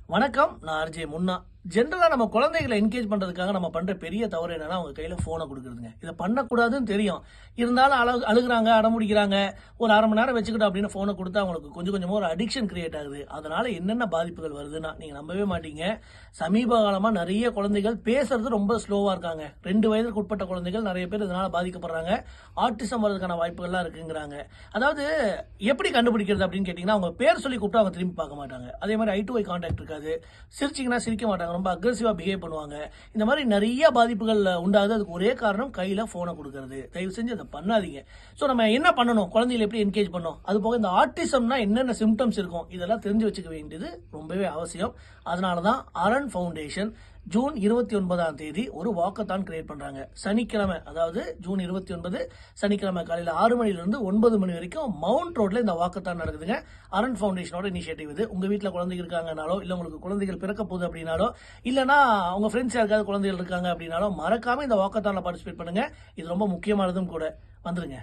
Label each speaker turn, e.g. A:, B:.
A: வணக்கம். நான் ஆர்ஜே முன்னா. ஜென்ரலா நம்ம குழந்தைகளை என்கேஜ் பண்றதுக்காக நம்ம பண்ற பெரிய தவறு என்னன்னா, அவங்க கையில போனை கொடுக்குறதுங்க. இதை பண்ணக்கூடாதுன்னு தெரியும். இருந்தாலும் அழுகுறாங்க, அடமுடிக்கிறாங்க. ஒரு அரை மணி நேரம் வச்சுக்கிட்டு அப்படின்னு போனை கொடுத்தா அவங்களுக்கு கொஞ்சம் கொஞ்சமா ஒரு அடிக்ஷன் கிரியேட் ஆகுது. அதனால என்னென்ன பாதிப்புகள் வருதுன்னா நீங்க நம்பவே மாட்டீங்க. சமீப காலமா நிறைய குழந்தைகள் பேசுறது ரொம்ப ஸ்லோவா இருக்காங்க. 2 வயதுக்கு உட்பட்ட குழந்தைகள் நிறைய பேர் இதனால பாதிக்கப்படுறாங்க. ஆட்டிசம் வரதுக்கான வாய்ப்புகள்லாம் இருக்குங்கிறாங்க. அதாவது எப்படி கண்டுபிடிக்கிறது அப்படின்னு கேட்டீங்கன்னா, அவங்க பேர் சொல்லி கூப்பிட்டு அவங்க திரும்பி பார்க்க மாட்டாங்க. அதே மாதிரி ஐ டு ஐ கான்டாக்ட் இருக்காது. சிரிச்சிங்கன்னா சிரிக்க மாட்டாங்க. ரொம்ப அக்ரெசிவா பிஹேவ் பண்ணுவாங்க. இந்த மாதிரி நிறைய பாதிப்புகள் உண்டாகுது. அதுக்கு ஒரே காரணம் கையில போனை கொடுக்கறது. தயவு செஞ்சு அதை பண்ணாதீங்க. சோ நம்ம என்ன பண்ணணும், குழந்தைகளை எப்படி என்கேஜ் பண்ணணும், அது போக இந்த ஆட்டிசம்னா என்னென்ன சிம்டம்ஸ் இருக்கும் இதெல்லாம் தெரிஞ்சு வச்சுக்க வேண்டியது ரொம்பவே அவசியம். அதனாலதான் அரண் ஃபவுண்டேஷன் ஜூன் 29ஆம் தேதி ஒரு வாக்கத்தான் கிரியேட் பண்றாங்க. சனிக்கிழமை, அதாவது ஜூன் 29 சனிக்கிழமை காலையில 6 மணிலிருந்து 9 மணி வரைக்கும் மவுண்ட் ரோட்ல இந்த வாக்கத்தான் நடக்குதுங்க. அரண் ஃபவுண்டேஷனோட இனிஷியேட்டிவ் இது. உங்க வீட்டுல குழந்தைங்க இருக்காங்கனாலோ, இல்ல உங்களுக்கு குழந்தைகள் பிறக்க போகுது அப்படின்னாலோ, இல்லனா உங்க ஃப்ரெண்ட்ஸ் யாருக்காவது குழந்தைகள் இருக்காங்க அப்படின்னாலோ, மறக்காம இந்த வாக்கத்தான்ல பார்ட்டிசிபேட் பண்ணுங்க. இது ரொம்ப முக்கியமானதும் கூட. வந்துருங்க.